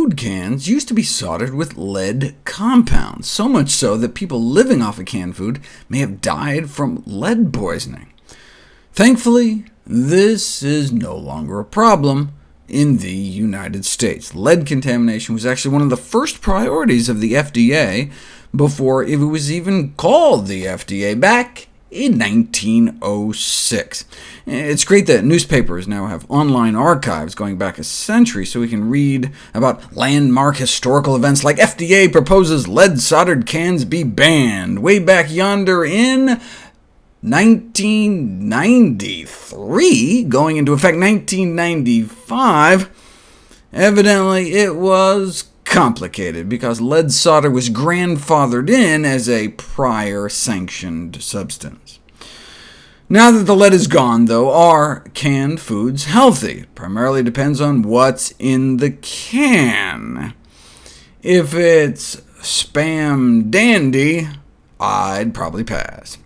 food cans used to be soldered with lead compounds, so much so that people living off of canned food may have died from lead poisoning. Thankfully, this is no longer a problem in the United States. Lead contamination was actually one of the first priorities of the FDA before it was even called the FDA back in 1906. It's great that newspapers now have online archives going back a century, so we can read about landmark historical events like FDA proposes lead-soldered cans be banned way back yonder in 1993, going into effect 1995. Evidently, it was complicated, because lead solder was grandfathered in as a prior sanctioned substance. Now that the lead is gone, though, are canned foods healthy? It primarily depends on what's in the can. If it's Spam Dandy, I'd probably pass.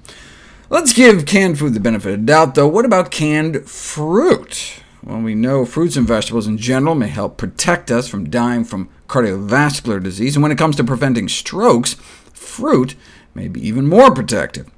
Let's give canned food the benefit of the doubt, though. What about canned fruit? Well, we know fruits and vegetables in general may help protect us from dying from cardiovascular disease, and when it comes to preventing strokes, fruit may be even more protective.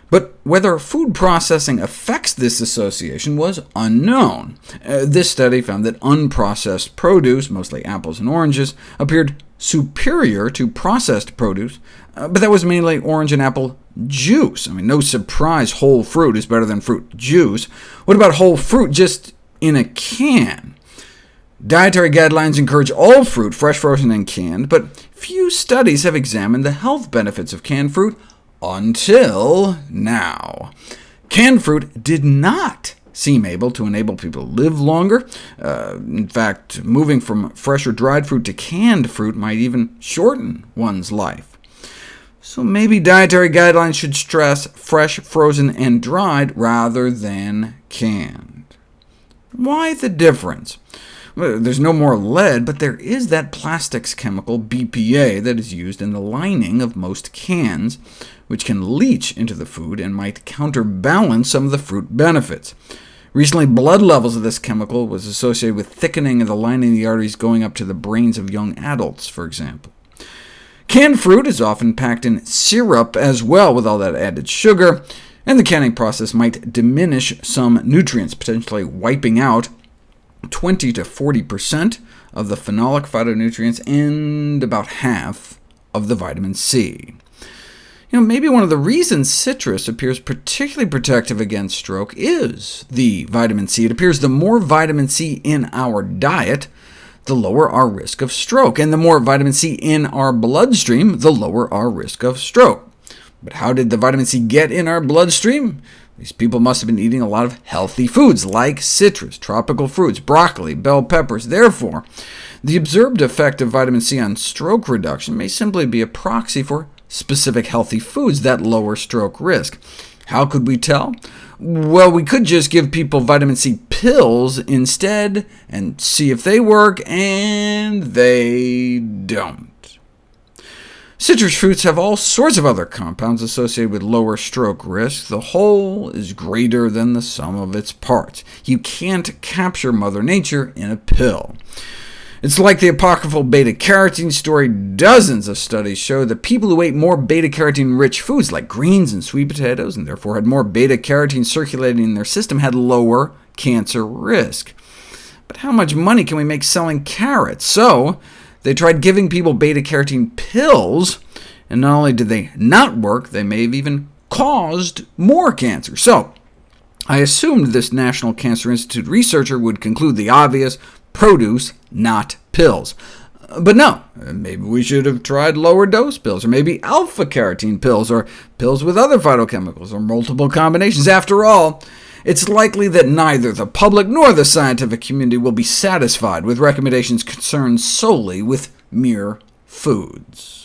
But whether food processing affects this association was unknown. This study found that unprocessed produce, mostly apples and oranges, appeared superior to processed produce, but that was mainly orange and apple juice. I mean, no surprise whole fruit is better than fruit juice. What about whole fruit just in a can? Dietary guidelines encourage all fruit, fresh, frozen, and canned, but few studies have examined the health benefits of canned fruit until now. Canned fruit did not seem able to enable people to live longer. In fact, moving from fresh or dried fruit to canned fruit might even shorten one's life. So maybe dietary guidelines should stress fresh, frozen, and dried rather than canned. Why the difference? Well, there's no more lead, but there is that plastics chemical, BPA, that is used in the lining of most cans, which can leach into the food and might counterbalance some of the fruit benefits. Recently, blood levels of this chemical was associated with thickening of the lining of the arteries going up to the brains of young adults, for example. Canned fruit is often packed in syrup as well, with all that added sugar, and the canning process might diminish some nutrients, potentially wiping out 20 to 40% of the phenolic phytonutrients and about half of the vitamin C. Maybe one of the reasons citrus appears particularly protective against stroke is the vitamin C. It appears the more vitamin C in our diet, the lower our risk of stroke, and the more vitamin C in our bloodstream, the lower our risk of stroke. But how did the vitamin C get in our bloodstream? These people must have been eating a lot of healthy foods, like citrus, tropical fruits, broccoli, bell peppers. Therefore, the observed effect of vitamin C on stroke reduction may simply be a proxy for specific healthy foods that lower stroke risk. How could we tell? Well, we could just give people vitamin C pills instead and see if they work, and they don't. Citrus fruits have all sorts of other compounds associated with lower stroke risk. The whole is greater than the sum of its parts. You can't capture Mother Nature in a pill. It's like the apocryphal beta-carotene story. Dozens of studies show that people who ate more beta-carotene-rich foods, like greens and sweet potatoes, and therefore had more beta-carotene circulating in their system, had lower cancer risk. But how much money can we make selling carrots? So they tried giving people beta-carotene pills, and not only did they not work, they may have even caused more cancer. So I assumed this National Cancer Institute researcher would conclude the obvious: produce, not pills. But no, maybe we should have tried lower dose pills, or maybe alpha-carotene pills, or pills with other phytochemicals, or multiple combinations. After all, it's likely that neither the public nor the scientific community will be satisfied with recommendations concerned solely with mere foods.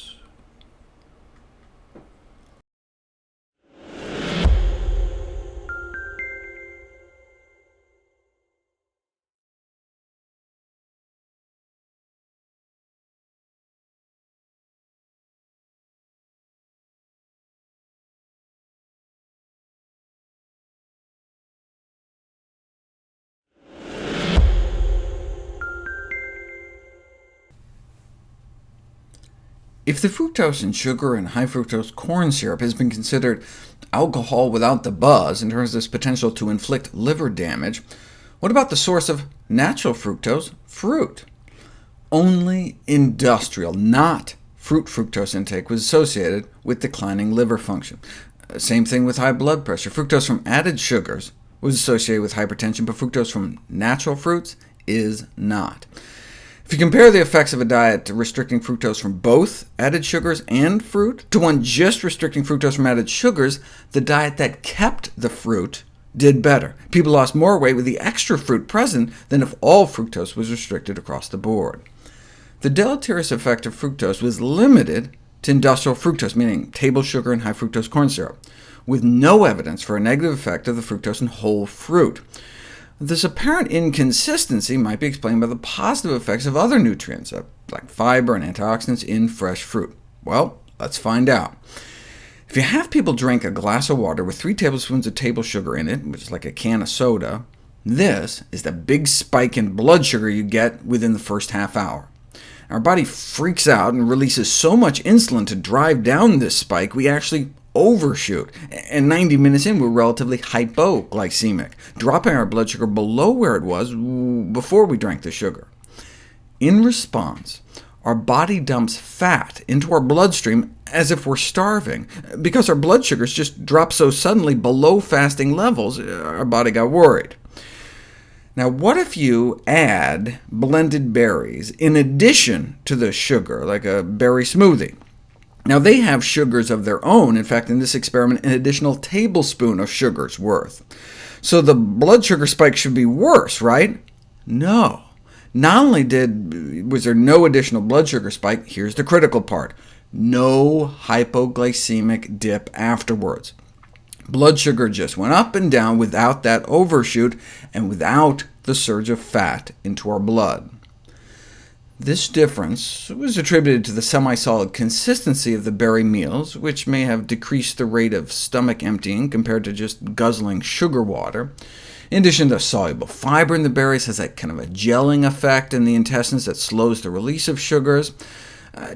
If the fructose in sugar and high fructose corn syrup has been considered alcohol without the buzz in terms of its potential to inflict liver damage, what about the source of natural fructose, fruit? Only industrial, not fruit fructose intake was associated with declining liver function. Same thing with high blood pressure. Fructose from added sugars was associated with hypertension, but fructose from natural fruits is not. If you compare the effects of a diet restricting fructose from both added sugars and fruit to one just restricting fructose from added sugars, the diet that kept the fruit did better. People lost more weight with the extra fruit present than if all fructose was restricted across the board. The deleterious effect of fructose was limited to industrial fructose, meaning table sugar and high fructose corn syrup, with no evidence for a negative effect of the fructose in whole fruit. This apparent inconsistency might be explained by the positive effects of other nutrients, like fiber and antioxidants, in fresh fruit. Well, let's find out. If you have people drink a glass of water with 3 tablespoons of table sugar in it, which is like a can of soda, this is the big spike in blood sugar you get within the first half hour. Our body freaks out and releases so much insulin to drive down this spike, we actually overshoot, and 90 minutes in, we're relatively hypoglycemic, dropping our blood sugar below where it was before we drank the sugar. In response, our body dumps fat into our bloodstream as if we're starving. Because our blood sugars just dropped so suddenly below fasting levels, our body got worried. Now, what if you add blended berries in addition to the sugar, like a berry smoothie? Now, they have sugars of their own. In fact, in this experiment, an additional tablespoon of sugar's worth. So the blood sugar spike should be worse, right? No. Not only was there no additional blood sugar spike, here's the critical part: no hypoglycemic dip afterwards. Blood sugar just went up and down without that overshoot, and without the surge of fat into our blood. This difference was attributed to the semi-solid consistency of the berry meals, which may have decreased the rate of stomach emptying compared to just guzzling sugar water. In addition, the soluble fiber in the berries has that kind of a gelling effect in the intestines that slows the release of sugars.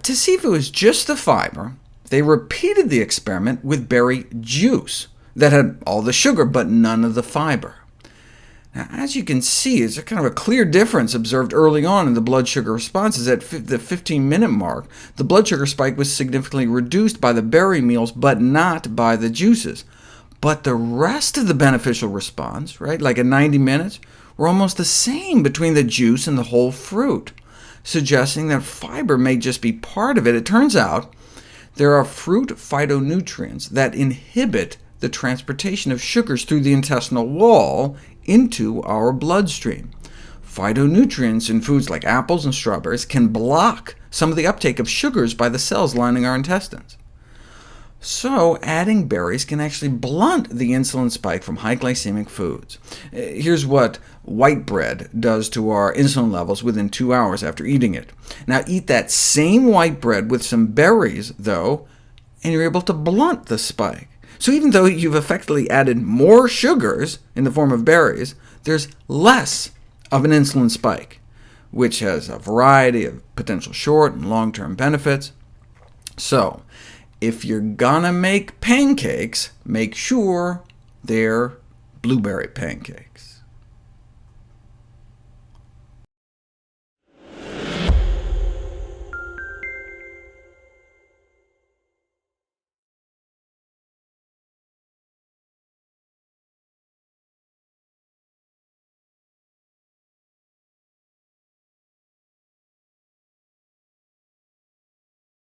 To see if it was just the fiber, they repeated the experiment with berry juice that had all the sugar but none of the fiber. Now, as you can see, there's a kind of a clear difference observed early on in the blood sugar responses. At the 15-minute mark, the blood sugar spike was significantly reduced by the berry meals, but not by the juices. But the rest of the beneficial response, like at 90 minutes, were almost the same between the juice and the whole fruit, suggesting that fiber may just be part of it. It turns out there are fruit phytonutrients that inhibit the transportation of sugars through the intestinal wall into our bloodstream. Phytonutrients in foods like apples and strawberries can block some of the uptake of sugars by the cells lining our intestines. So adding berries can actually blunt the insulin spike from high glycemic foods. Here's what white bread does to our insulin levels within 2 hours after eating it. Now eat that same white bread with some berries, though, and you're able to blunt the spike. So even though you've effectively added more sugars in the form of berries, there's less of an insulin spike, which has a variety of potential short and long-term benefits. So if you're gonna make pancakes, make sure they're blueberry pancakes.